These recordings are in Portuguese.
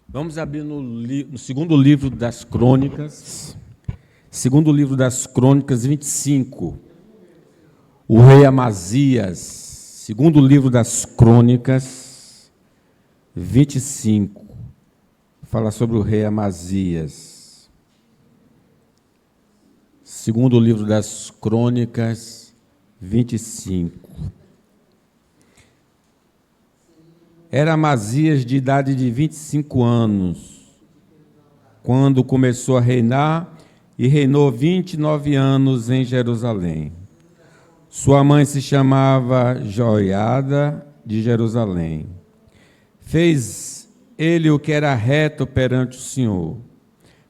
Vamos abrir no segundo livro das Crônicas, segundo livro das Crônicas 25. O rei Amazias, segundo livro das Crônicas 25. Fala sobre o rei Amazias. Segundo livro das Crônicas 25. Era Amazias de idade de 25 anos, quando começou a reinar, e reinou 29 anos em Jerusalém. Sua mãe se chamava Joiada de Jerusalém. Fez ele o que era reto perante o Senhor,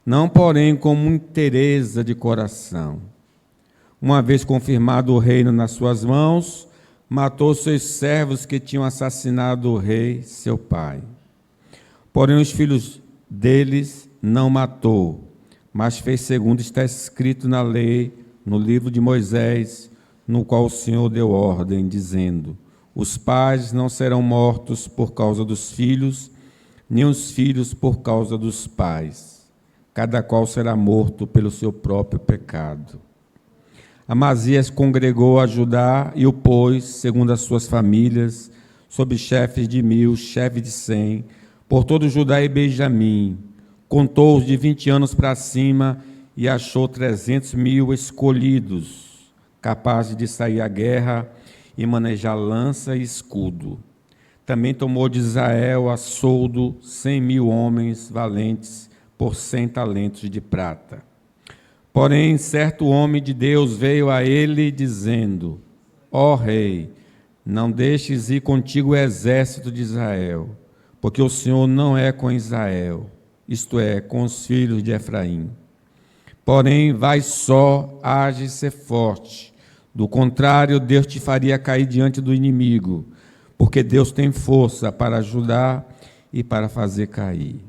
não porém com muitereza de coração. Uma vez confirmado o reino nas suas mãos, matou seus servos que tinham assassinado o rei, seu pai. Porém, os filhos deles não matou, mas fez segundo está escrito na lei, no livro de Moisés, no qual o Senhor deu ordem, dizendo: os pais não serão mortos por causa dos filhos, nem os filhos por causa dos pais. Cada qual será morto pelo seu próprio pecado. Amazias congregou a Judá e o pôs, segundo as suas famílias, sob chefes de 1000, chefes de 100, por todo Judá e Benjamim. Contou-os de 20 anos para cima e achou 300.000 escolhidos, capazes de sair à guerra e manejar lança e escudo. Também tomou de Israel a soldo 100.000 homens valentes por 100 talentos de prata. Porém, certo homem de Deus veio a ele, dizendo: ó rei, não deixes ir contigo o exército de Israel, porque o Senhor não é com Israel, isto é, com os filhos de Efraim. Porém, vai só, age e ser forte. Do contrário, Deus te faria cair diante do inimigo, porque Deus tem força para ajudar e para fazer cair.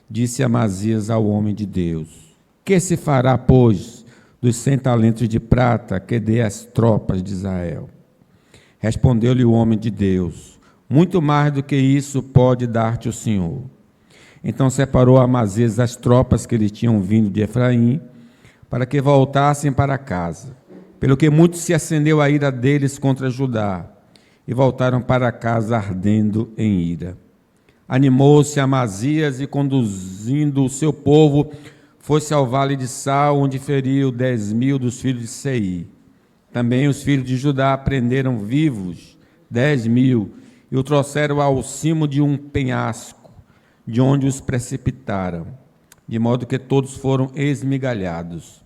Disse Amazias ao homem de Deus: que se fará, pois, dos 100 talentos de prata que dei às tropas de Israel? Respondeu-lhe o homem de Deus: muito mais do que isso pode dar-te o Senhor. Então separou Amazias as tropas que lhe tinham vindo de Efraim, para que voltassem para casa. Pelo que muito se acendeu a ira deles contra Judá, e voltaram para casa ardendo em ira. Animou-se Amazias e, conduzindo o seu povo, foi-se ao vale de Sal, onde feriu 10.000 dos filhos de Seir. Também os filhos de Judá prenderam vivos 10.000 e o trouxeram ao cimo de um penhasco, de onde os precipitaram, de modo que todos foram esmigalhados.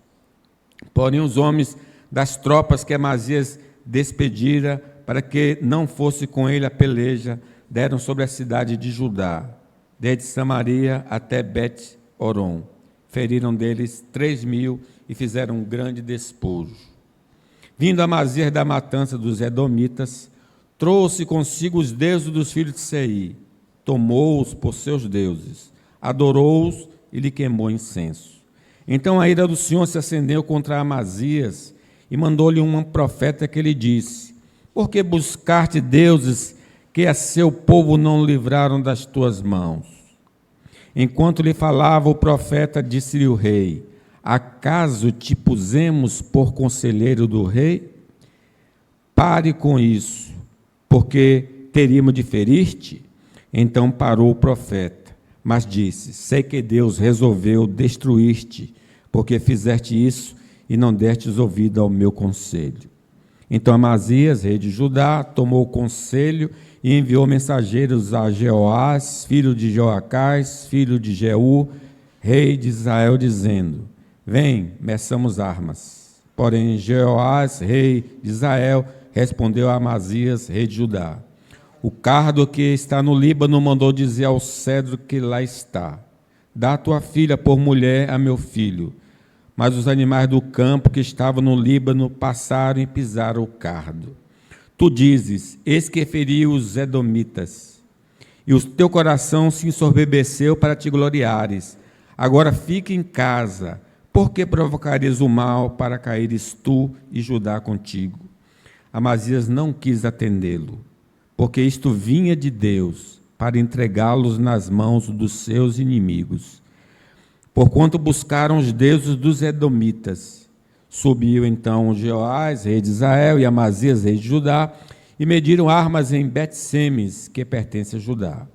Porém, os homens das tropas que Amazias despedira, para que não fosse com ele a peleja, deram sobre a cidade de Judá, desde Samaria até Bet-Horon. Feriram deles 3.000 e fizeram um grande despojo. Vindo Amazias da matança dos edomitas, trouxe consigo os deuses dos filhos de Seir, tomou-os por seus deuses, adorou-os e lhe queimou incenso. Então a ira do Senhor se acendeu contra Amazias e mandou-lhe um profeta que lhe disse: por que buscaste deuses que a seu povo não livraram das tuas mãos? Enquanto lhe falava o profeta, disse-lhe o rei: acaso te pusemos por conselheiro do rei? Pare com isso, porque teríamos de ferir-te. Então parou o profeta, mas disse: sei que Deus resolveu destruir-te, porque fizeste isso e não destes ouvido ao meu conselho. Então Amazias, rei de Judá, tomou o conselho e enviou mensageiros a Jeoás, filho de Joacás, filho de Jeú, rei de Israel, dizendo: vem, meçamos armas. Porém, Jeoás, rei de Israel, respondeu a Amazias, rei de Judá: o cardo que está no Líbano mandou dizer ao cedro que lá está: dá tua filha por mulher a meu filho. Mas os animais do campo que estavam no Líbano passaram e pisaram o cardo. Tu dizes: eis que feri os edomitas, e o teu coração se ensoberbeceu para te gloriares. Agora fique em casa, porque provocarias o mal para caíres tu e Judá contigo? Amazias não quis atendê-lo, porque isto vinha de Deus, para entregá-los nas mãos dos seus inimigos. Porquanto buscaram os deuses dos edomitas. Subiu então Jeoás, rei de Israel, e Amazias, rei de Judá, e mediram armas em Bet-Semes, que pertence a Judá.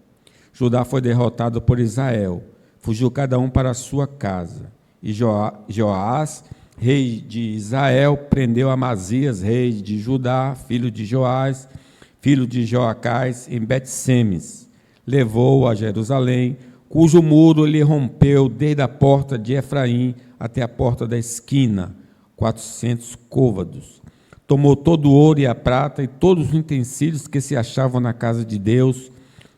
Judá foi derrotado por Israel, fugiu cada um para a sua casa. E Joás, rei de Israel, prendeu Amazias, rei de Judá, filho de Joás, filho de Joacás, em Bet-Semes. Levou-o a Jerusalém, cujo muro lhe rompeu desde a porta de Efraim até a porta da esquina, 400 côvados. Tomou todo o ouro e a prata e todos os utensílios que se achavam na casa de Deus,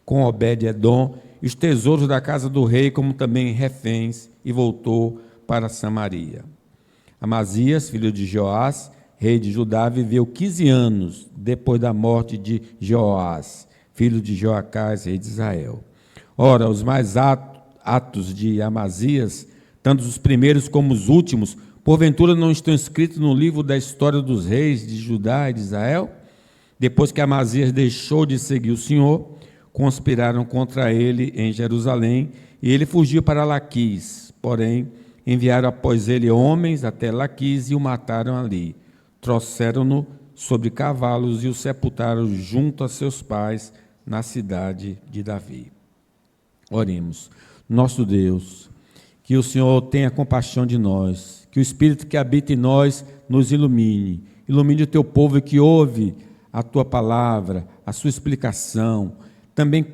com Obed-edom, e os tesouros da casa do rei, como também reféns, e voltou para Samaria. Amazias, filho de Joás, rei de Judá, viveu 15 anos depois da morte de Joás, filho de Joacás, rei de Israel. Ora, os mais atos de Amazias, tanto os primeiros como os últimos, porventura não estão escritos no livro da história dos reis de Judá e de Israel? Depois que Amazias deixou de seguir o Senhor, conspiraram contra ele em Jerusalém, e ele fugiu para Laquis. Porém, enviaram após ele homens até Laquis e o mataram ali. Trouxeram-no sobre cavalos e o sepultaram junto a seus pais na cidade de Davi. Oremos. Nosso Deus, que o Senhor tenha compaixão de nós, que o Espírito que habita em nós nos ilumine. Ilumine o teu povo que ouve a tua palavra, a sua explicação. Também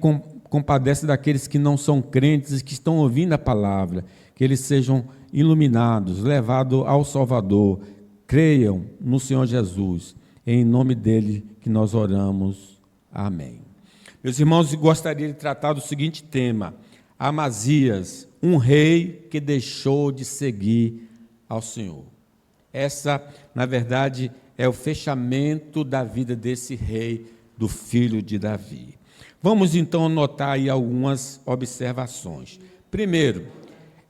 compadece daqueles que não são crentes e que estão ouvindo a palavra, que eles sejam iluminados, levados ao Salvador. Creiam no Senhor Jesus. É em nome dele que nós oramos. Amém. Meus irmãos, gostaria de tratar do seguinte tema: Amazias, um rei que deixou de seguir ao Senhor. Essa, na verdade, é o fechamento da vida desse rei, do filho de Davi. Vamos então notar aí algumas observações. Primeiro,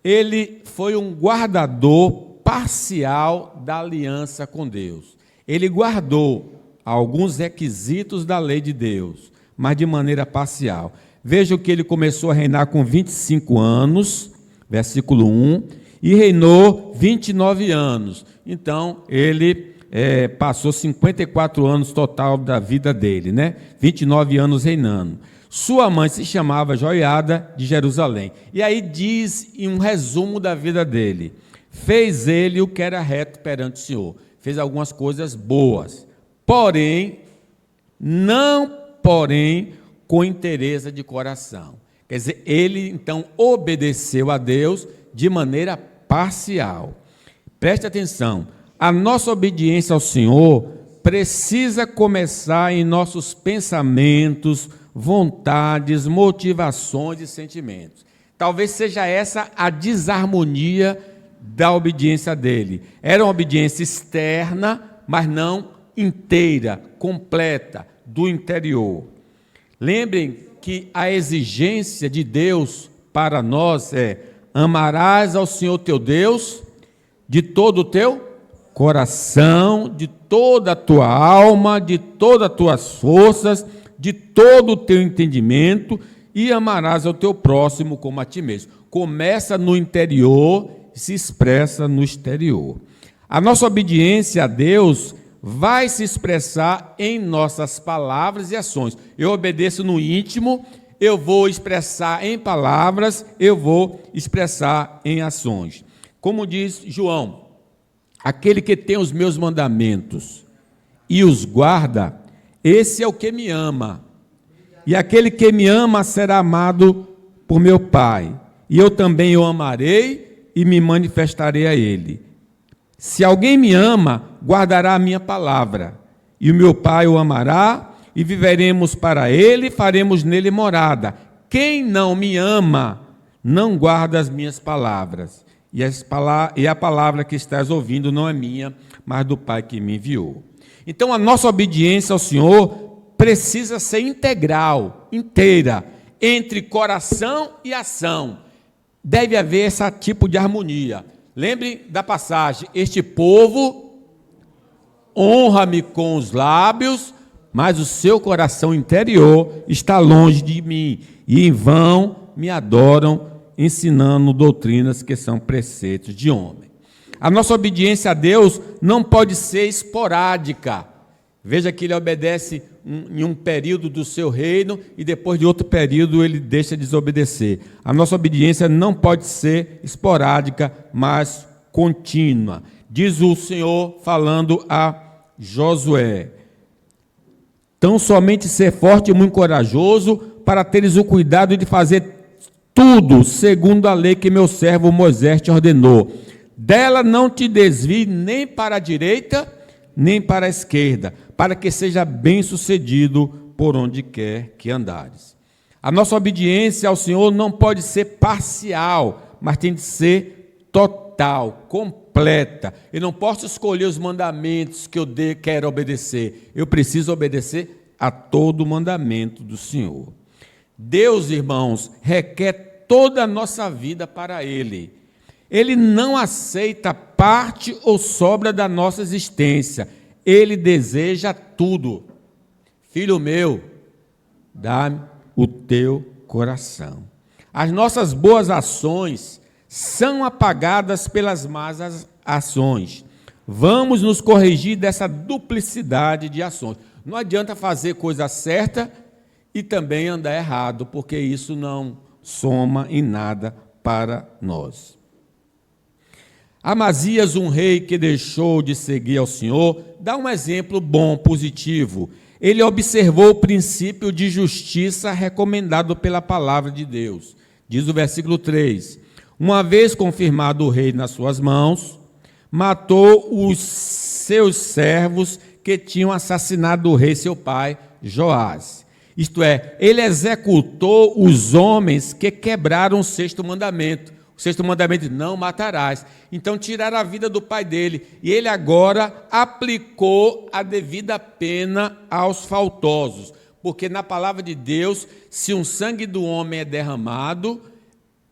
ele foi um guardador parcial da aliança com Deus. Ele guardou alguns requisitos da lei de Deus, mas de maneira parcial. Veja que ele começou a reinar com 25 anos, versículo 1, e reinou 29 anos. Então, ele passou 54 anos total da vida dele, né? 29 anos reinando. Sua mãe se chamava Joiada de Jerusalém. E aí diz em um resumo da vida dele: fez ele o que era reto perante o Senhor. Fez algumas coisas boas, porém com inteireza de coração. Quer dizer, ele então obedeceu a Deus de maneira parcial. Preste atenção, a nossa obediência ao Senhor precisa começar em nossos pensamentos, vontades, motivações e sentimentos. Talvez seja essa a desarmonia da obediência dele. Era uma obediência externa, mas não inteira, completa, do interior. Lembrem que a exigência de Deus para nós é: amarás ao Senhor teu Deus de todo o teu coração, de toda a tua alma, de todas as tuas forças, de todo o teu entendimento, e amarás ao teu próximo como a ti mesmo. Começa no interior e se expressa no exterior. A nossa obediência a Deus vai se expressar em nossas palavras e ações. Eu obedeço no íntimo, eu vou expressar em palavras, eu vou expressar em ações. Como diz João: aquele que tem os meus mandamentos e os guarda, esse é o que me ama. E aquele que me ama será amado por meu Pai. E eu também o amarei e me manifestarei a ele. Se alguém me ama, guardará a minha palavra. E o meu Pai o amará, e viveremos para ele, e faremos nele morada. Quem não me ama, não guarda as minhas palavras. E a palavra que estás ouvindo não é minha, mas do Pai que me enviou. Então, a nossa obediência ao Senhor precisa ser integral, inteira, entre coração e ação. Deve haver esse tipo de harmonia. Lembrem da passagem: este povo honra-me com os lábios, mas o seu coração interior está longe de mim, e em vão me adoram, ensinando doutrinas que são preceitos de homem. A nossa obediência a Deus não pode ser esporádica. Veja que ele obedece em um período do seu reino e depois de outro período ele deixa de desobedecer. A nossa obediência não pode ser esporádica, mas contínua. Diz o Senhor falando a Josué: tão somente ser forte e muito corajoso, para teres o cuidado de fazer tudo segundo a lei que meu servo Moisés te ordenou. Dela não te desvie nem para a direita, nem para a esquerda, para que seja bem-sucedido por onde quer que andares. A nossa obediência ao Senhor não pode ser parcial, mas tem de ser total, completa. Eu não posso escolher os mandamentos que eu quero obedecer. Eu preciso obedecer a todo mandamento do Senhor. Deus, irmãos, requer toda a nossa vida para Ele. Ele não aceita parte ou sobra da nossa existência. Ele deseja tudo. Filho meu, dá-me o teu coração. As nossas boas ações são apagadas pelas más ações. Vamos nos corrigir dessa duplicidade de ações. Não adianta fazer coisa certa e também andar errado, porque isso não soma em nada para nós. Amazias, um rei que deixou de seguir ao Senhor, dá um exemplo bom, positivo. Ele observou o princípio de justiça recomendado pela palavra de Deus. Diz o versículo 3: uma vez confirmado o rei nas suas mãos, matou os seus servos que tinham assassinado o rei seu pai, Joás. Isto é, ele executou os homens que quebraram o sexto mandamento. O sexto mandamento diz: não matarás. Então tiraram a vida do pai dele. E ele agora aplicou a devida pena aos faltosos. Porque na palavra de Deus, se um sangue do homem é derramado,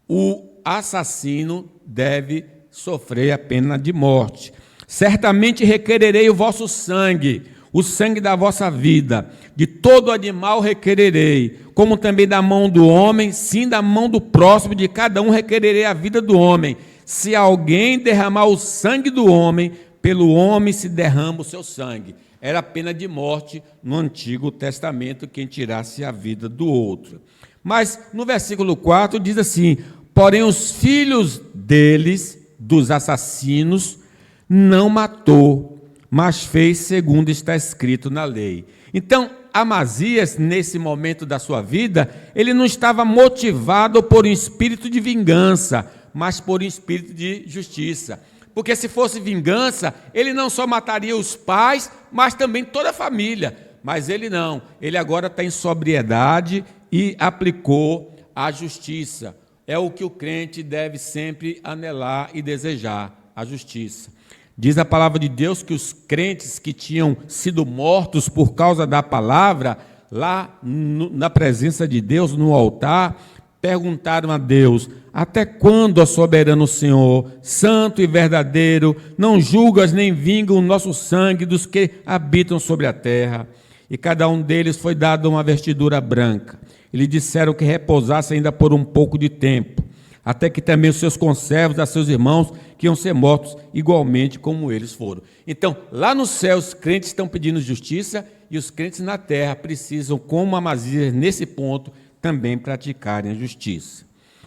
o assassino deve sofrer a pena de morte. Certamente requererei o vosso sangue, o sangue da vossa vida. De todo animal requererei, como também da mão do homem, sim, da mão do próximo, de cada um requererei a vida do homem. Se alguém derramar o sangue do homem, pelo homem se derrama o seu sangue. Era a pena de morte no Antigo Testamento, quem tirasse a vida do outro. Mas no versículo 4 diz assim: porém os filhos deles, dos assassinos, não matou, mas fez segundo está escrito na lei. Então, Amazias, nesse momento da sua vida, ele não estava motivado por um espírito de vingança, mas por um espírito de justiça. Porque se fosse vingança, ele não só mataria os pais, mas também toda a família. Mas ele não, ele agora está em sobriedade e aplicou a justiça. É o que o crente deve sempre anelar e desejar, a justiça. Diz a palavra de Deus que os crentes que tinham sido mortos por causa da palavra, lá na presença de Deus, no altar, perguntaram a Deus: até quando, ó soberano Senhor, santo e verdadeiro, não julgas nem vingam o nosso sangue dos que habitam sobre a terra? E cada um deles foi dado uma vestidura branca. E lhe disseram que repousasse ainda por um pouco de tempo, até que também os seus conservos, a seus irmãos, que iam ser mortos igualmente como eles foram. Então, lá no céu, os crentes estão pedindo justiça e os crentes na terra precisam, como Amazias, nesse ponto, também praticarem a justiça.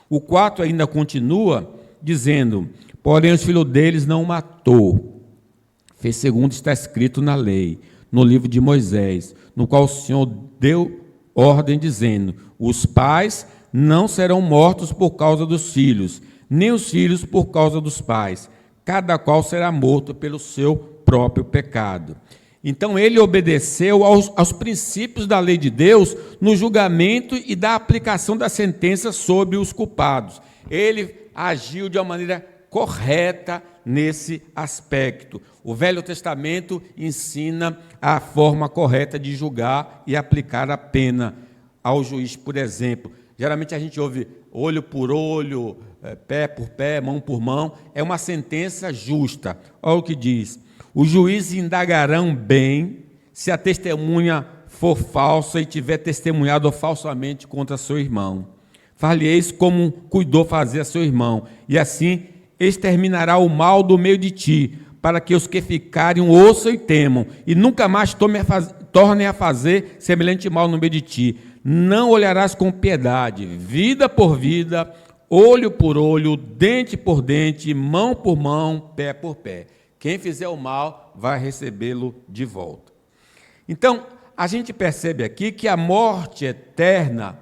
O 4 ainda continua dizendo: porém os filhos deles não matou, fez segundo está escrito na lei, no livro de Moisés, no qual o Senhor deu ordem dizendo: os pais não serão mortos por causa dos filhos, nem os filhos por causa dos pais. Cada qual será morto pelo seu próprio pecado. Então ele obedeceu aos princípios da lei de Deus no julgamento e da aplicação da sentença sobre os culpados. Ele agiu de uma maneira correta nesse aspecto. O Velho Testamento ensina a forma correta de julgar e aplicar a pena ao juiz, por exemplo. Geralmente a gente ouve olho por olho, pé por pé, mão por mão. É uma sentença justa. Olha o que diz: os juízes indagarão bem se a testemunha for falsa e tiver testemunhado falsamente contra seu irmão. Far-lhe-eis como cuidou fazer a seu irmão, e assim exterminará o mal do meio de ti, para que os que ficarem ouçam e temam, e nunca mais tornem a fazer semelhante mal no meio de ti. Não olharás com piedade, vida por vida, olho por olho, dente por dente, mão por mão, pé por pé. Quem fizer o mal vai recebê-lo de volta. Então, a gente percebe aqui que a morte eterna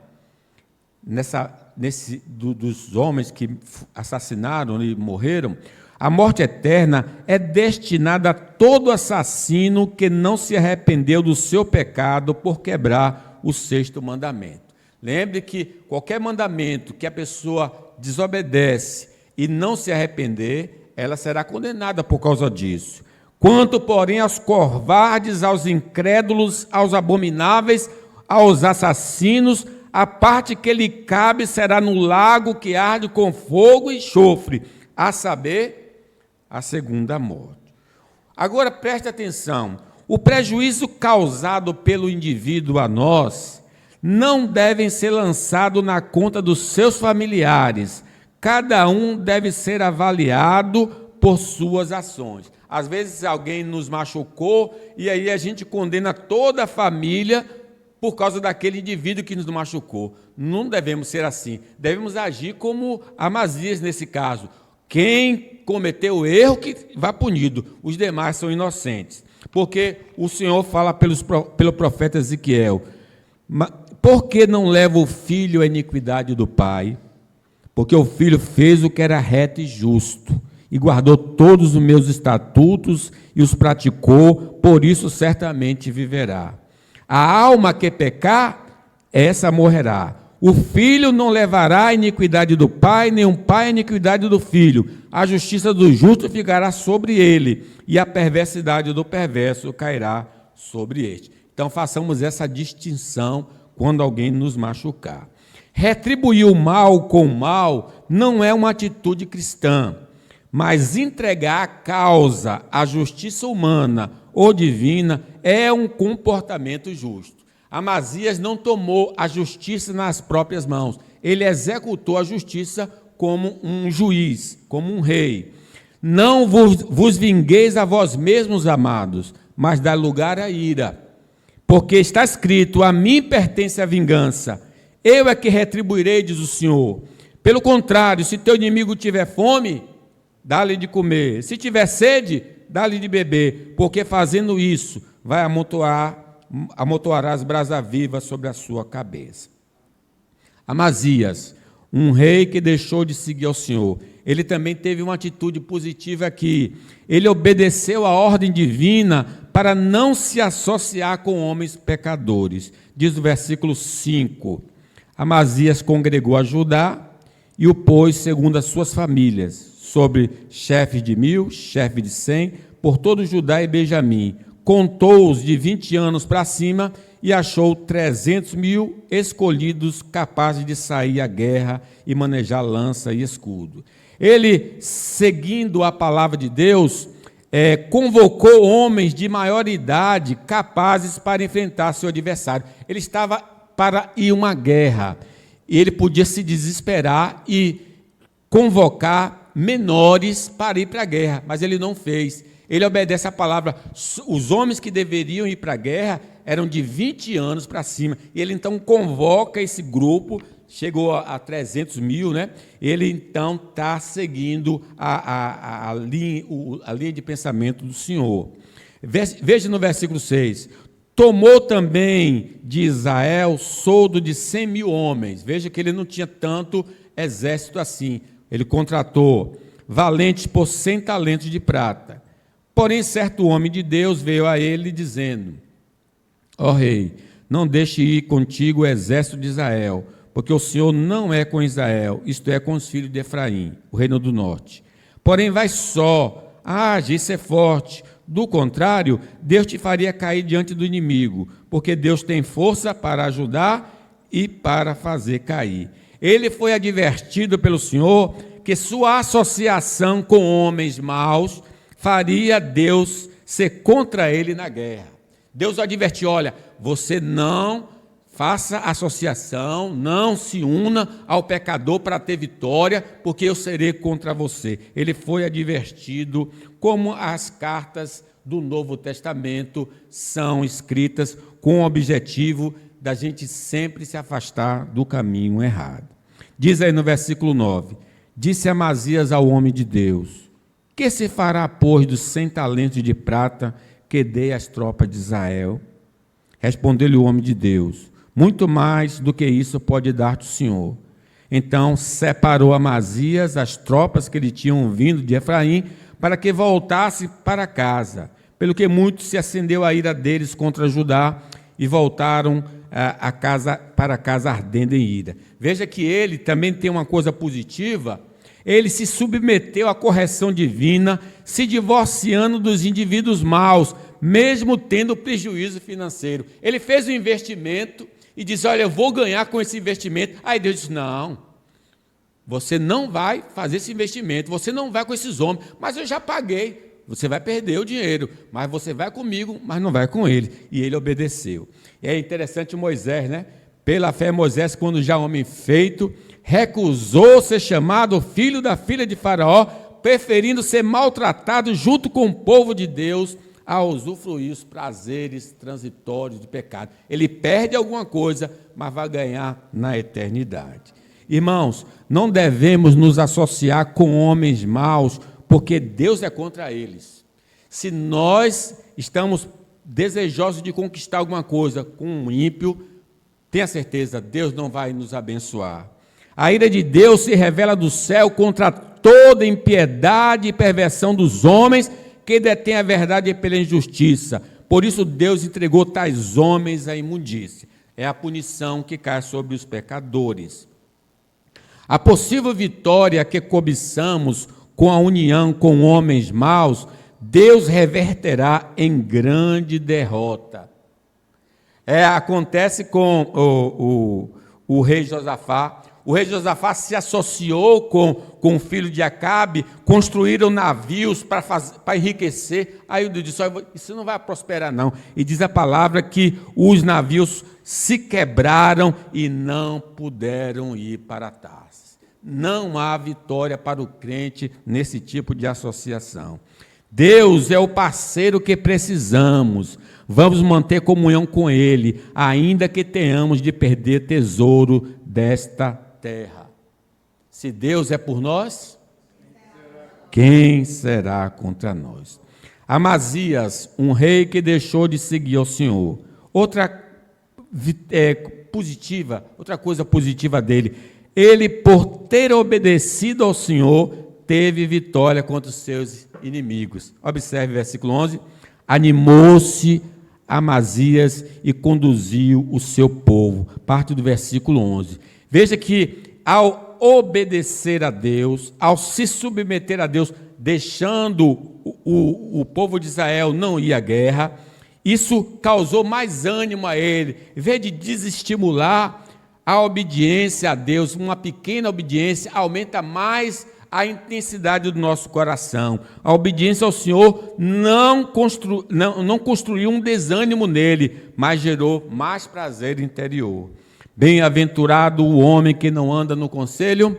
dos homens que assassinaram e morreram, a morte eterna é destinada a todo assassino que não se arrependeu do seu pecado por quebrar o sexto mandamento. Lembre que qualquer mandamento que a pessoa desobedece e não se arrepender, ela será condenada por causa disso. Quanto, porém, aos covardes, aos incrédulos, aos abomináveis, aos assassinos, a parte que lhe cabe será no lago que arde com fogo e enxofre, a saber, a segunda morte. Agora, preste atenção, o prejuízo causado pelo indivíduo a nós não deve ser lançado na conta dos seus familiares. Cada um deve ser avaliado por suas ações. Às vezes alguém nos machucou e aí a gente condena toda a família por causa daquele indivíduo que nos machucou. Não devemos ser assim. Devemos agir como Amazias nesse caso. Quem cometeu o erro que vá punido, os demais são inocentes. Porque o Senhor fala pelo profeta Ezequiel: por que não leva o filho à iniquidade do pai? Porque o filho fez o que era reto e justo, e guardou todos os meus estatutos e os praticou, por isso certamente viverá. A alma que pecar, essa morrerá. O filho não levará a iniquidade do pai, nem o pai a iniquidade do filho. A justiça do justo ficará sobre ele, e a perversidade do perverso cairá sobre este. Então façamos essa distinção quando alguém nos machucar. Retribuir o mal com o mal não é uma atitude cristã, mas entregar a causa à justiça humana ou divina é um comportamento justo. Amazias não tomou a justiça nas próprias mãos, ele executou a justiça como um juiz, como um rei. Não vos vingueis a vós mesmos, amados, mas dá lugar à ira, porque está escrito: a mim pertence a vingança, eu é que retribuirei, diz o Senhor. Pelo contrário, se teu inimigo tiver fome, dá-lhe de comer, se tiver sede, dá-lhe de beber, porque fazendo isso, vai amontoarás brasa viva sobre a sua cabeça. Amazias, um rei que deixou de seguir ao Senhor, ele também teve uma atitude positiva aqui. Ele obedeceu à ordem divina para não se associar com homens pecadores. Diz o versículo 5, Amazias congregou a Judá e o pôs segundo as suas famílias, sobre chefes de 1000, chefes de 100, por todo Judá e Benjamim. Contou-os de 20 anos para cima e achou 300.000 escolhidos capazes de sair à guerra e manejar lança e escudo. Ele, seguindo a palavra de Deus, convocou homens de maior idade capazes para enfrentar seu adversário. Ele estava para ir uma guerra e ele podia se desesperar e convocar menores para ir para a guerra, mas ele não fez. Ele obedece a palavra. Os homens que deveriam ir para a guerra eram de 20 anos para cima. E ele então convoca esse grupo, chegou a 300.000, né? Ele então está seguindo a linha de pensamento do Senhor. Veja no versículo 6. Tomou também de Israel soldo de 100.000 homens. Veja que ele não tinha tanto exército assim. Ele contratou valentes por 100 talentos de prata. Porém, certo homem de Deus veio a ele dizendo: ó rei, não deixe ir contigo o exército de Israel, porque o Senhor não é com Israel, isto é, com os filhos de Efraim, o reino do norte. Porém, vai só, age e ser forte. Do contrário, Deus te faria cair diante do inimigo, porque Deus tem força para ajudar e para fazer cair. Ele foi advertido pelo Senhor que sua associação com homens maus faria Deus ser contra ele na guerra. Deus advertiu: olha, você não faça associação, não se una ao pecador para ter vitória, porque eu serei contra você. Ele foi advertido, como as cartas do Novo Testamento são escritas com o objetivo da gente sempre se afastar do caminho errado. Diz aí no versículo 9: disse Amazias ao homem de Deus: que se fará, pois, dos 100 talentos de prata que dei às tropas de Israel? Respondeu-lhe o homem de Deus: muito mais do que isso pode dar-te o Senhor. Então separou Amazias as tropas que lhe tinham vindo de Efraim, para que voltasse para casa, pelo que muito se acendeu a ira deles contra Judá, e voltaram para casa ardendo em ira. Veja que ele também tem uma coisa positiva: ele se submeteu à correção divina, se divorciando dos indivíduos maus, mesmo tendo prejuízo financeiro. Ele fez um investimento e disse: olha, eu vou ganhar com esse investimento. Aí Deus disse: não, você não vai fazer esse investimento, você não vai com esses homens, mas eu já paguei. Você vai perder o dinheiro, mas você vai comigo, mas não vai com ele. E ele obedeceu. E é interessante Moisés, né? Pela fé, Moisés, quando já homem feito, recusou ser chamado filho da filha de Faraó, preferindo ser maltratado junto com o povo de Deus, a usufruir os prazeres transitórios do pecado. Ele perde alguma coisa, mas vai ganhar na eternidade. Irmãos, não devemos nos associar com homens maus, porque Deus é contra eles. Se nós estamos desejosos de conquistar alguma coisa com um ímpio, tenha certeza, Deus não vai nos abençoar. A ira de Deus se revela do céu contra toda impiedade e perversão dos homens que detêm a verdade pela injustiça. Por isso Deus entregou tais homens à imundícia. É a punição que cai sobre os pecadores. A possível vitória que cobiçamos com a união com homens maus, Deus reverterá em grande derrota. Acontece com o rei Josafá. O rei Josafá se associou com o filho de Acabe, construíram navios para enriquecer. Aí Deus disse: isso não vai prosperar não. E diz a palavra que os navios se quebraram e não puderam ir para Tarsis. Não há vitória para o crente nesse tipo de associação. Deus é o parceiro que precisamos. Vamos manter comunhão com Ele, ainda que tenhamos de perder tesouro desta terra. Se Deus é por nós, quem será contra nós? Amazias, um rei que deixou de seguir ao Senhor. Outra coisa positiva dele: ele, por ter obedecido ao Senhor, teve vitória contra os seus inimigos. Observe o versículo 11. Animou-se Amazias e conduziu o seu povo. Parte do versículo 11. Veja que ao obedecer a Deus, ao se submeter a Deus, deixando o povo de Israel não ir à guerra, isso causou mais ânimo a ele. Em vez de desestimular a obediência a Deus, uma pequena obediência aumenta mais a intensidade do nosso coração. A obediência ao Senhor não construiu um desânimo nele, mas gerou mais prazer interior. Bem-aventurado o homem que não anda no conselho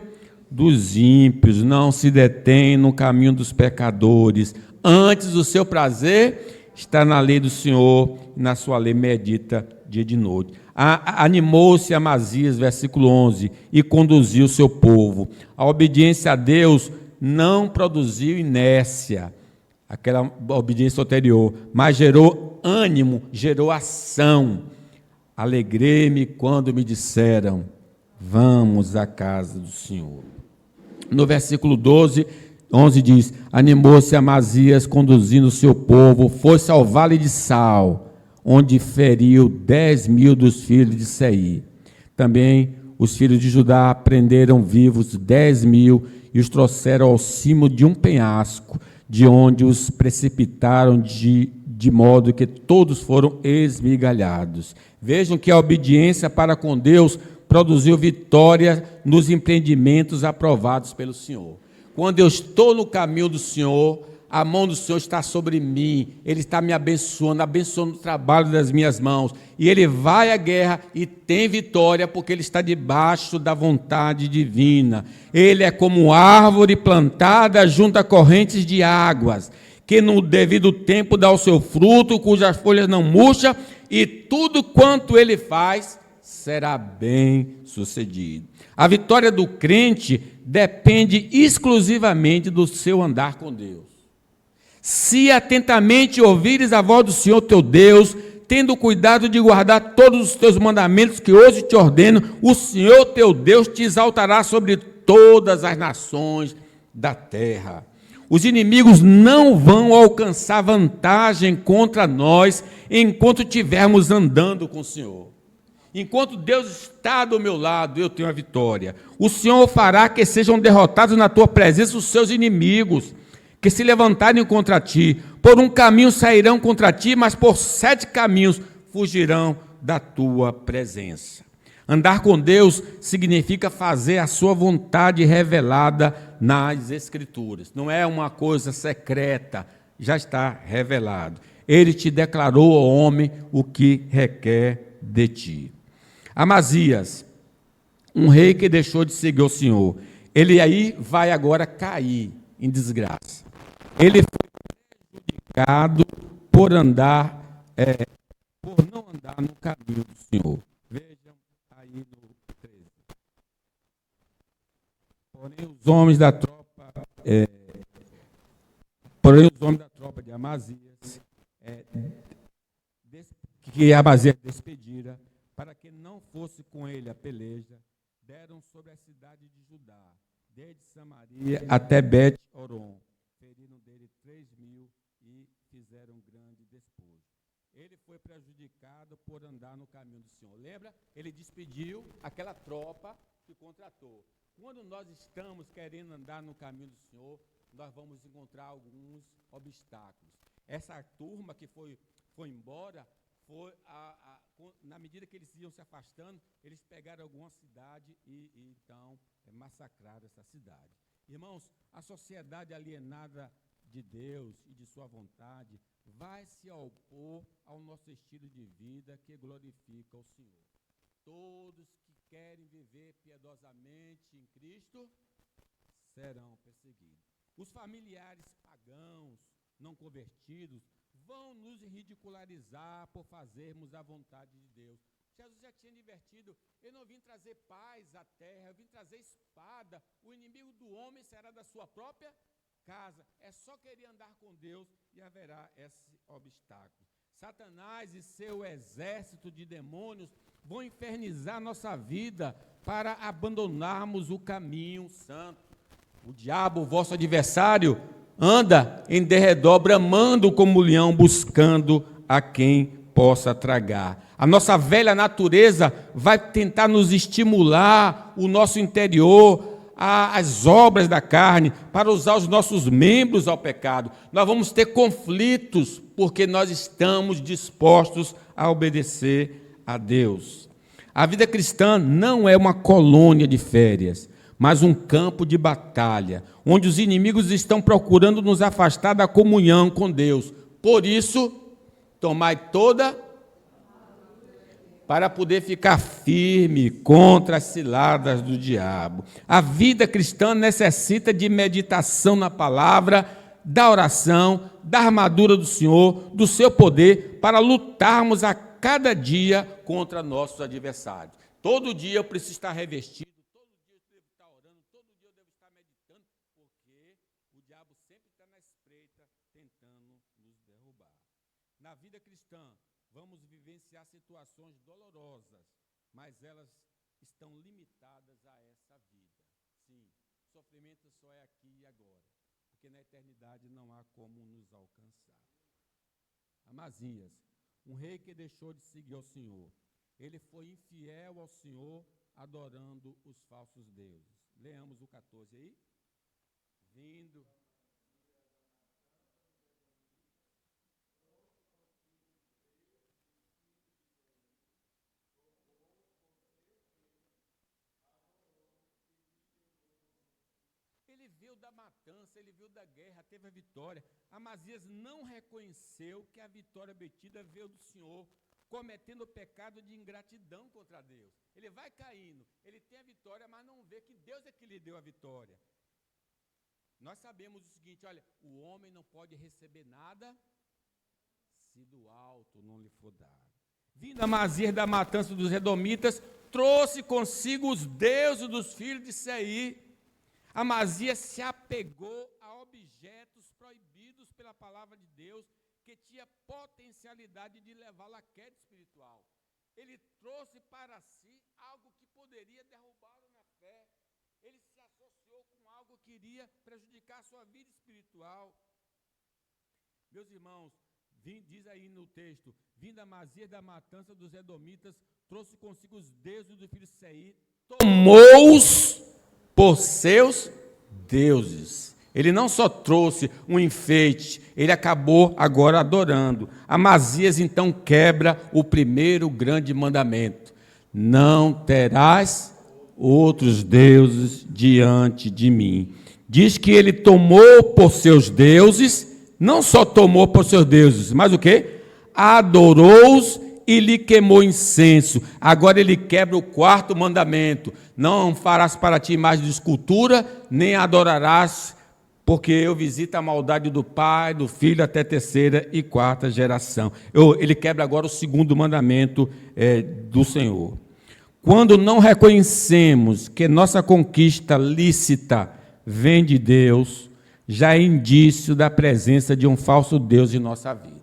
dos ímpios, não se detém no caminho dos pecadores. Antes, o seu prazer está na lei do Senhor, e na sua lei medita dia e de noite. Animou-se Amazias, versículo 11, e conduziu o seu povo. A obediência a Deus não produziu inércia, aquela obediência anterior, mas gerou ânimo, gerou ação. Alegrei-me quando me disseram: vamos à casa do Senhor. No versículo 11 diz: animou-se Amazias, conduzindo o seu povo, foi-se ao vale de Sal, onde feriu 10.000 dos filhos de Seir. Também os filhos de Judá prenderam vivos 10.000 e os trouxeram ao cimo de um penhasco, de onde os precipitaram de modo que todos foram esmigalhados. Vejam que a obediência para com Deus produziu vitória nos empreendimentos aprovados pelo Senhor. Quando eu estou no caminho do Senhor, a mão do Senhor está sobre mim, Ele está me abençoando, abençoando o trabalho das minhas mãos, e ele vai à guerra e tem vitória, porque ele está debaixo da vontade divina. Ele é como árvore plantada junto a correntes de águas, que no devido tempo dá o seu fruto, cujas folhas não murcham, e tudo quanto ele faz será bem sucedido. A vitória do crente depende exclusivamente do seu andar com Deus. Se atentamente ouvires a voz do Senhor teu Deus, tendo cuidado de guardar todos os teus mandamentos que hoje te ordeno, o Senhor teu Deus te exaltará sobre todas as nações da terra. Os inimigos não vão alcançar vantagem contra nós enquanto estivermos andando com o Senhor. Enquanto Deus está do meu lado, eu tenho a vitória. O Senhor fará que sejam derrotados na tua presença os seus inimigos, que se levantarem contra ti. Por um caminho sairão contra ti, mas por 7 caminhos fugirão da tua presença. Andar com Deus significa fazer a sua vontade revelada nas Escrituras. Não é uma coisa secreta, já está revelado. Ele te declarou, ó homem, o que requer de ti. Amazias, um rei que deixou de seguir o Senhor, ele aí vai agora cair em desgraça. Ele foi prejudicado por por não andar no caminho do Senhor. Vejam aí no 13. Porém os homens da tropa de Amazias, que Amazias despedira, para que não fosse com ele a peleja, deram sobre a cidade de Judá, desde Samaria até Bet-Horon. Feriram dele 3.000 e fizeram grande despojo. Ele foi prejudicado por andar no caminho do Senhor. Lembra? Ele despediu aquela tropa que contratou. Quando nós estamos querendo andar no caminho do Senhor, nós vamos encontrar alguns obstáculos. Essa turma que foi embora, na medida que eles iam se afastando, eles pegaram alguma cidade e então massacraram essa cidade. Irmãos, a sociedade alienada de Deus e de sua vontade vai se opor ao nosso estilo de vida que glorifica o Senhor. Todos que querem viver piedosamente em Cristo serão perseguidos. Os familiares pagãos, não convertidos, vão nos ridicularizar por fazermos a vontade de Deus. Jesus já tinha advertido: eu não vim trazer paz à terra, eu vim trazer espada. O inimigo do homem será da sua própria casa. É só querer andar com Deus e haverá esse obstáculo. Satanás e seu exército de demônios vão infernizar nossa vida para abandonarmos o caminho santo. O diabo, vosso adversário, anda em derredor, bramando como leão, buscando a quem possa tragar. A nossa velha natureza vai tentar nos estimular o nosso interior, as obras da carne, para usar os nossos membros ao pecado. Nós vamos ter conflitos, porque nós estamos dispostos a obedecer a Deus. A vida cristã não é uma colônia de férias, mas um campo de batalha, onde os inimigos estão procurando nos afastar da comunhão com Deus. Por isso, tomai toda para poder ficar firme contra as ciladas do diabo. A vida cristã necessita de meditação na palavra, da oração, da armadura do Senhor, do seu poder, para lutarmos a cada dia contra nossos adversários. Todo dia eu preciso estar revestido, todo dia eu devo estar orando, todo dia eu devo estar meditando, porque o diabo sempre está na espreita tentando nos derrubar. Na vida cristã, vamos vivenciar situações dolorosas, mas elas estão limitadas a essa vida. Sim, sofrimento só é aqui e agora, porque na eternidade não há como nos alcançar. Amazias, um rei que deixou de seguir ao Senhor, ele foi infiel ao Senhor, adorando os falsos deuses. Leamos o 14 aí. Vindo. Ele ele veio da matança, ele veio da guerra, teve a vitória. Amazias não reconheceu que a vitória obtida veio do Senhor, cometendo o pecado de ingratidão contra Deus. Ele vai caindo, ele tem a vitória, mas não vê que Deus é que lhe deu a vitória. Nós sabemos o seguinte, olha, o homem não pode receber nada se do alto não lhe for dado. Vindo Amazias da matança dos edomitas, trouxe consigo os deuses dos filhos de Seir. Amazias se apegou a objetos proibidos pela palavra de Deus, que tinha potencialidade de levá-lo à queda espiritual. Ele trouxe para si algo que poderia derrubá-lo na fé. Ele se associou com algo que iria prejudicar a sua vida espiritual. Meus irmãos, diz aí no texto, vindo Amazias da matança dos edomitas, trouxe consigo os deuses do filho de Seir, tomou-os por seus deuses. Ele não só trouxe um enfeite, ele acabou agora adorando. Amazias então quebra o primeiro grande mandamento: não terás outros deuses diante de mim. Diz que ele tomou por seus deuses, não só tomou por seus deuses, mas o quê? Adorou-os e lhe queimou incenso. Agora ele quebra o quarto mandamento: não farás para ti imagem de escultura, nem adorarás, porque eu visito a maldade do pai, do filho, até terceira e quarta geração. Ele quebra agora o segundo mandamento do Senhor. Quando não reconhecemos que nossa conquista lícita vem de Deus, já é indício da presença de um falso Deus em nossa vida.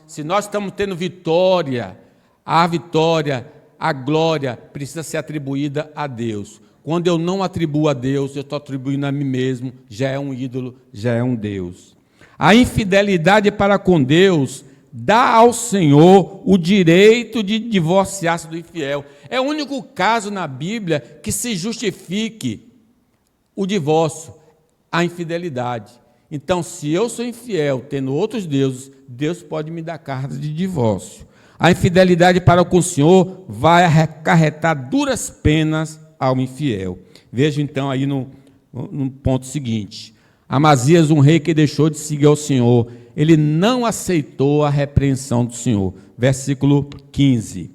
Se nós estamos tendo vitória, a glória precisa ser atribuída a Deus. Quando eu não atribuo a Deus, eu estou atribuindo a mim mesmo, já é um ídolo, já é um Deus. A infidelidade para com Deus dá ao Senhor o direito de divorciar-se do infiel. É o único caso na Bíblia que se justifique o divórcio, a infidelidade. Então, se eu sou infiel, tendo outros deuses, Deus pode me dar carta de divórcio. A infidelidade para com o Senhor vai acarretar duras penas ao infiel. Veja então aí no ponto seguinte: Amazias, um rei que deixou de seguir ao Senhor, ele não aceitou a repreensão do Senhor. Versículo 15.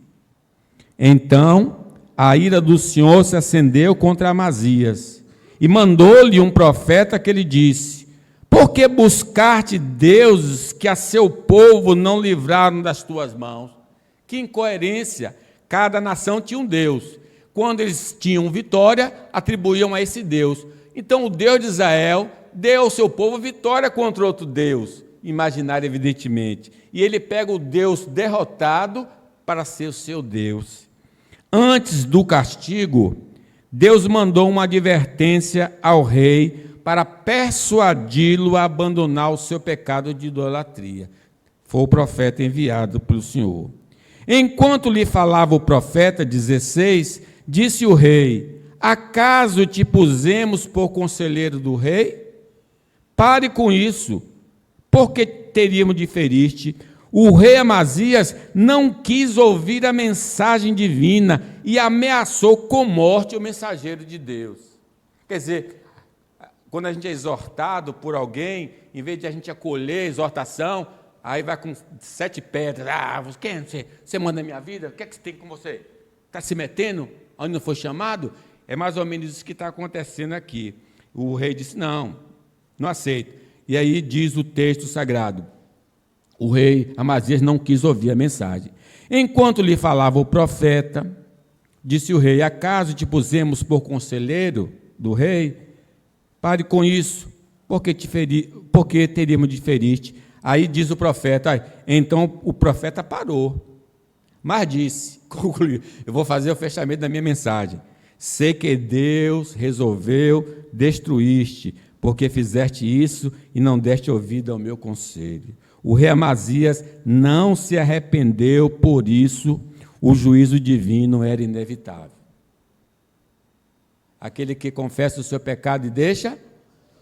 Então a ira do Senhor se acendeu contra Amazias, e mandou-lhe um profeta que lhe disse: por que buscar-te deuses que a seu povo não livraram das tuas mãos? Que incoerência! Cada nação tinha um Deus. Quando eles tinham vitória, atribuíam a esse Deus. Então o Deus de Israel deu ao seu povo vitória contra outro Deus, imaginário evidentemente. E ele pega o Deus derrotado para ser o seu Deus. Antes do castigo, Deus mandou uma advertência ao rei para persuadi-lo a abandonar o seu pecado de idolatria. Foi o profeta enviado pelo Senhor. Enquanto lhe falava o profeta, 16, disse o rei: acaso te pusemos por conselheiro do rei? Pare com isso, porque teríamos de ferir-te. O rei Amazias não quis ouvir a mensagem divina e ameaçou com morte o mensageiro de Deus. Quer dizer, quando a gente é exortado por alguém, em vez de a gente acolher a exortação, aí vai com 7 pedras. Quem você manda na minha vida? O que é que tem com você? Está se metendo onde não foi chamado? É mais ou menos isso que está acontecendo aqui. O rei disse: não aceito. E aí diz o texto sagrado: o rei Amazias não quis ouvir a mensagem. Enquanto lhe falava o profeta, disse o rei: acaso te pusemos por conselheiro do rei? Pare com isso, porque teríamos de ferir-te. Aí diz o profeta, então o profeta parou, mas disse, concluiu: eu vou fazer o fechamento da minha mensagem. Sei que Deus resolveu destruir-te, porque fizeste isso e não deste ouvido ao meu conselho. O rei Amazias não se arrependeu, por isso o juízo divino era inevitável. Aquele que confessa o seu pecado e deixa,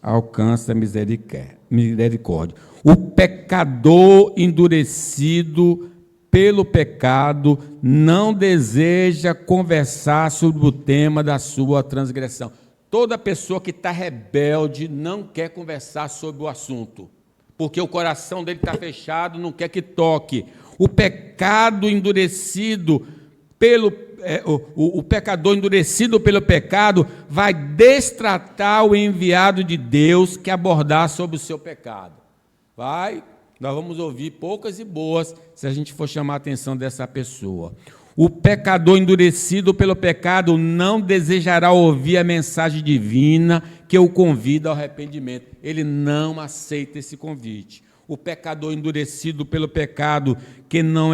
alcança misericórdia. O pecador endurecido pelo pecado não deseja conversar sobre o tema da sua transgressão. Toda pessoa que está rebelde não quer conversar sobre o assunto, porque o coração dele está fechado, não quer que toque. O pecado endurecido o pecador endurecido pelo pecado vai destratar o enviado de Deus que abordar sobre o seu pecado. Nós vamos ouvir poucas e boas se a gente for chamar a atenção dessa pessoa. O pecador endurecido pelo pecado não desejará ouvir a mensagem divina que o convida ao arrependimento. Ele não aceita esse convite. O pecador endurecido pelo pecado que não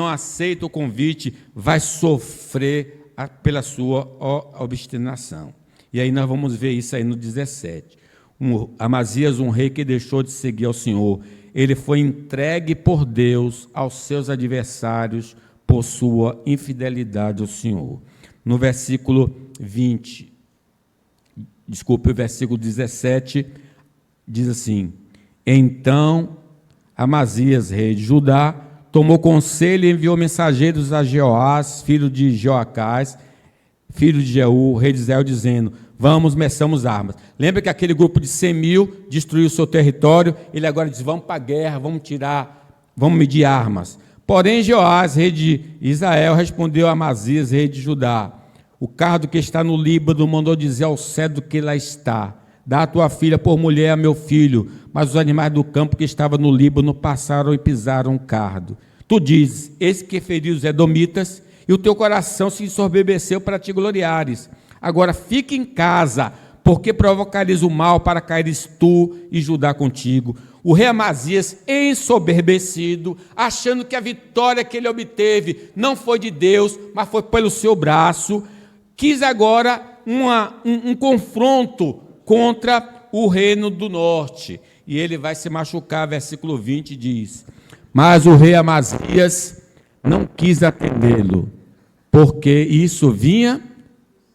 aceita o convite, vai sofrer pela sua obstinação. E aí nós vamos ver isso aí no 17. Amazias, um rei que deixou de seguir ao Senhor, ele foi entregue por Deus aos seus adversários por sua infidelidade ao Senhor. No versículo 17, diz assim: Então Amazias, rei de Judá, tomou conselho e enviou mensageiros a Jeoás, filho de Joacás, filho de Jeú, rei de Israel, dizendo: Vamos, meçamos armas. Lembra que aquele grupo de 100.000 destruiu o seu território? Ele agora diz: vamos para a guerra, vamos medir armas. Porém, Jeoás, rei de Israel, respondeu a Amazias, rei de Judá: O cardo que está no Líbano mandou dizer ao cedro que lá está: Dá a tua filha por mulher a meu filho. Mas os animais do campo que estavam no Líbano passaram e pisaram o cardo. Tu dizes: Eis que feriu os edomitas, e o teu coração se ensoberbeceu para te gloriares. Agora fique em casa, porque provocares o mal para caíres tu e Judá contigo. O rei Amazias, ensoberbecido, achando que a vitória que ele obteve não foi de Deus, mas foi pelo seu braço, quis agora um confronto contra o reino do norte. E ele vai se machucar, versículo 20 diz: Mas o rei Amazias não quis atendê-lo, porque isso vinha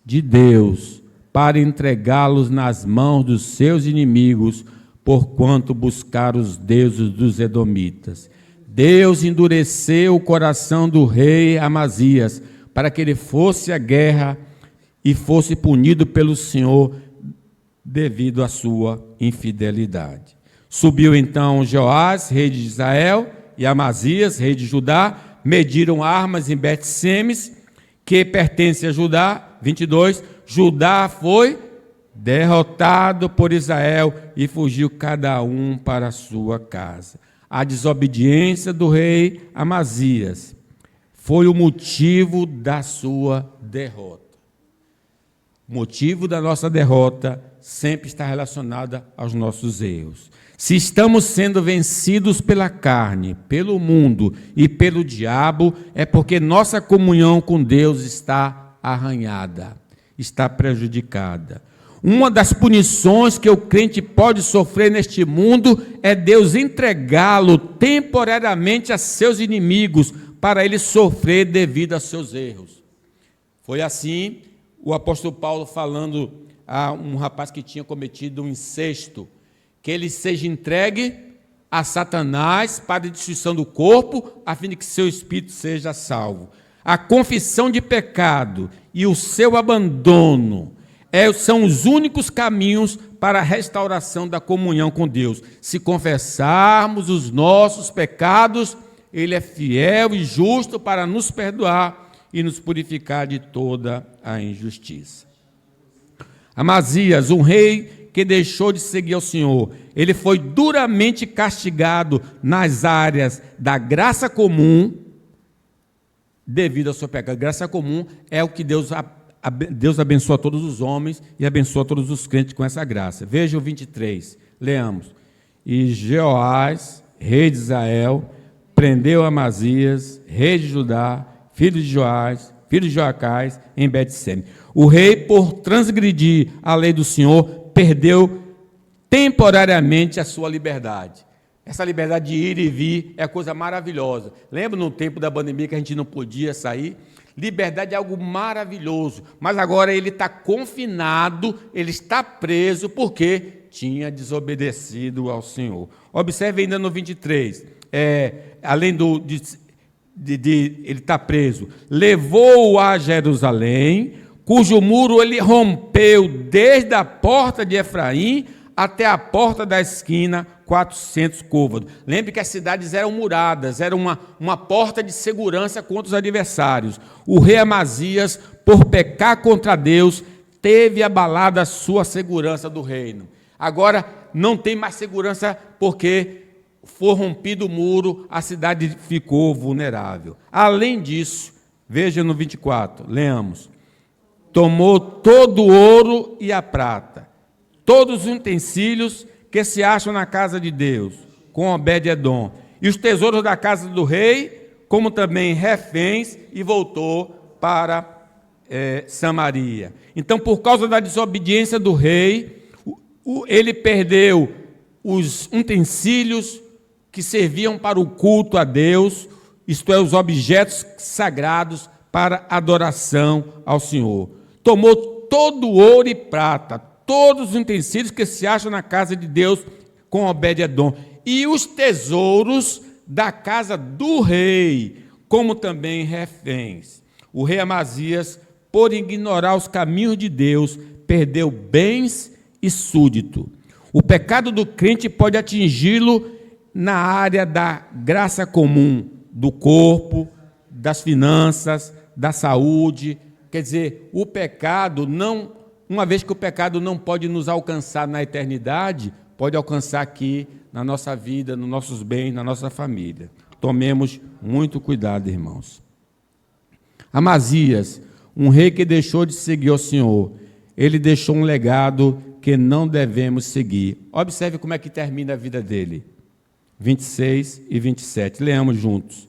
de Deus, para entregá-los nas mãos dos seus inimigos, porquanto buscaram os deuses dos edomitas. Deus endureceu o coração do rei Amazias, para que ele fosse à guerra e fosse punido pelo Senhor devido à sua infidelidade. Subiu então Joás, rei de Israel, e Amazias, rei de Judá, mediram armas em Bet-Semes, que pertence a Judá. 22, Judá foi derrotado por Israel e fugiu cada um para a sua casa. A desobediência do rei Amazias foi o motivo da sua derrota. O motivo da nossa derrota sempre está relacionado aos nossos erros. Se estamos sendo vencidos pela carne, pelo mundo e pelo diabo, é porque nossa comunhão com Deus está arranhada, está prejudicada. Uma das punições que o crente pode sofrer neste mundo é Deus entregá-lo temporariamente a seus inimigos, para ele sofrer devido a seus erros. Foi assim o apóstolo Paulo falando a um rapaz que tinha cometido um incesto, que ele seja entregue a Satanás para a destruição do corpo, a fim de que seu espírito seja salvo. A confissão de pecado e o seu abandono são os únicos caminhos para a restauração da comunhão com Deus. Se confessarmos os nossos pecados, Ele é fiel e justo para nos perdoar e nos purificar de toda a injustiça. Amazias, um rei que deixou de seguir ao Senhor, ele foi duramente castigado nas áreas da graça comum, devido ao seu pecado. Graça comum é o que Deus abençoa todos os homens e abençoa todos os crentes com essa graça. Veja o 23, leamos. E Jeoás, rei de Israel, prendeu Amazias, rei de Judá, filho de Joás, filho de Joacás, em Bet-Semes. O rei, por transgredir a lei do Senhor, perdeu temporariamente a sua liberdade. Essa liberdade de ir e vir é coisa maravilhosa. Lembra no tempo da pandemia que a gente não podia sair? Liberdade é algo maravilhoso, mas agora ele está confinado, ele está preso porque tinha desobedecido ao Senhor. Observe ainda no 23, além de ele está preso, levou-o a Jerusalém, cujo muro ele rompeu desde a porta de Efraim até a porta da esquina, 400 côvados. Lembre que as cidades eram muradas, era uma porta de segurança contra os adversários. O rei Amazias, por pecar contra Deus, teve abalada a sua segurança do reino. Agora não tem mais segurança porque foi rompido o muro, a cidade ficou vulnerável. Além disso, veja no 24, leamos. Tomou todo o ouro e a prata, todos os utensílios que se acham na casa de Deus, com Obed-edom, e os tesouros da casa do rei, como também reféns, e voltou para Samaria. Então, por causa da desobediência do rei, ele perdeu os utensílios que serviam para o culto a Deus, isto é, os objetos sagrados para adoração ao Senhor. Tomou todo o ouro e prata, todos os utensílios que se acham na casa de Deus com Obed-edom, e os tesouros da casa do rei, como também reféns. O rei Amazias, por ignorar os caminhos de Deus, perdeu bens e súdito. O pecado do crente pode atingi-lo na área da graça comum, do corpo, das finanças, da saúde. Quer dizer, o pecado não, uma vez que o pecado não pode nos alcançar na eternidade, pode alcançar aqui na nossa vida, nos nossos bens, na nossa família. Tomemos muito cuidado, irmãos. Amazias, um rei que deixou de seguir ao Senhor, ele deixou um legado que não devemos seguir. Observe como é que termina a vida dele. 26 e 27. Leamos juntos.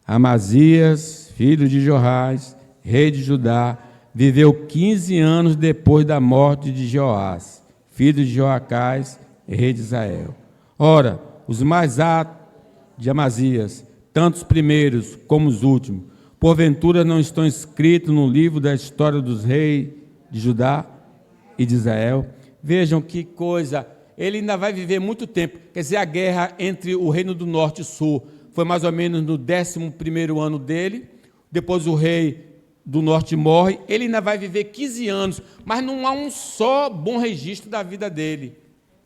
Amazias, filho de Joás, rei de Judá, viveu 15 anos depois da morte de Joás, filho de Joacás, rei de Israel. Ora, os mais atos de Amazias, tanto os primeiros como os últimos, porventura não estão escritos no livro da história dos reis de Judá e de Israel? Vejam que coisa, ele ainda vai viver muito tempo. Quer dizer, a guerra entre o reino do norte e sul foi mais ou menos no 11º ano dele, depois o rei do norte morre, ele ainda vai viver 15 anos, mas não há um só bom registro da vida dele.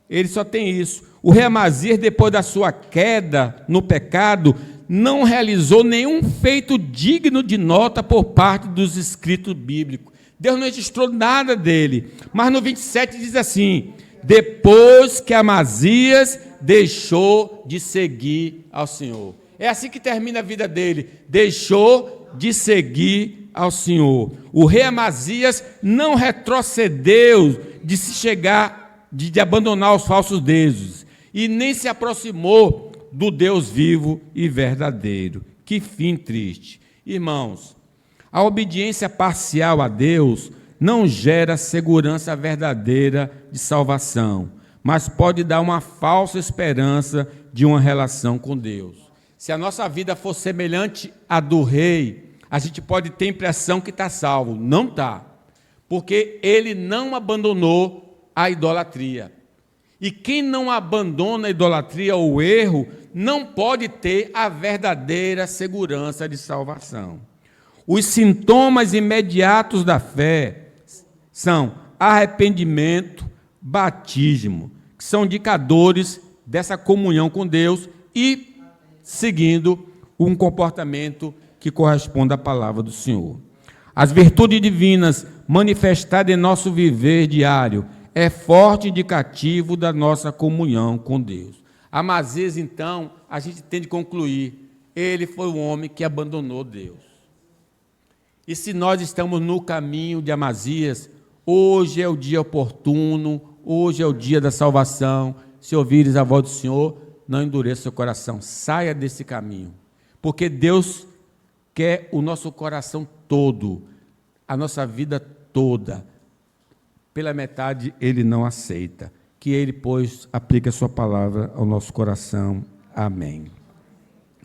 Ele só tem isso. O rei Amazias, depois da sua queda no pecado, não realizou nenhum feito digno de nota por parte dos escritos bíblicos. Deus não registrou nada dele. Mas no 27 diz assim: depois que Amazias deixou de seguir ao Senhor. É assim que termina a vida dele. Deixou de seguir ao Senhor. O rei Amazias não retrocedeu de se chegar, de abandonar os falsos deuses, e nem se aproximou do Deus vivo e verdadeiro. Que fim triste. Irmãos, a obediência parcial a Deus não gera segurança verdadeira de salvação, mas pode dar uma falsa esperança de uma relação com Deus. Se a nossa vida for semelhante à do rei, a gente pode ter a impressão que está salvo. Não está, porque ele não abandonou a idolatria. E quem não abandona a idolatria ou o erro, não pode ter a verdadeira segurança de salvação. Os sintomas imediatos da fé são arrependimento, batismo, que são indicadores dessa comunhão com Deus e seguindo um comportamento que corresponde à palavra do Senhor. As virtudes divinas manifestadas em nosso viver diário é forte indicativo da nossa comunhão com Deus. Amazias, então, a gente tem de concluir, ele foi um homem que abandonou Deus. E se nós estamos no caminho de Amazias, hoje é o dia oportuno, hoje é o dia da salvação. Se ouvires a voz do Senhor, não endureça seu coração, saia desse caminho, porque Deus quer o nosso coração todo, a nossa vida toda. Pela metade Ele não aceita. Que Ele, pois, aplique a sua palavra ao nosso coração. Amém.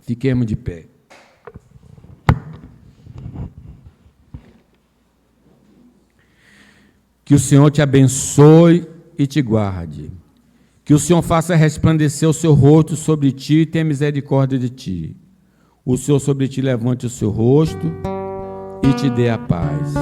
Fiquemos de pé. Que o Senhor te abençoe e te guarde. Que o Senhor faça resplandecer o seu rosto sobre ti e tenha misericórdia de ti. O Senhor sobre ti levante o seu rosto e te dê a paz.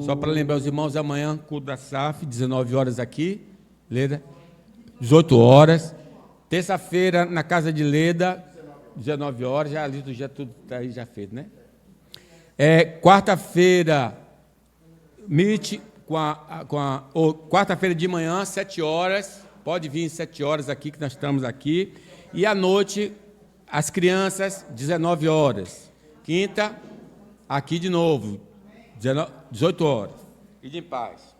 Só para lembrar os irmãos, amanhã, culto da SAF, 19 horas aqui, Leda, 18 horas. Terça-feira, na casa de Leda, 19 horas, já a liturgia tudo está aí já feito, né? Quarta-feira, meet quarta-feira de manhã, 7 horas, pode vir 7 horas aqui, que nós estamos aqui. E à noite, as crianças, 19 horas. Quinta, aqui de novo, 18 horas. E de paz.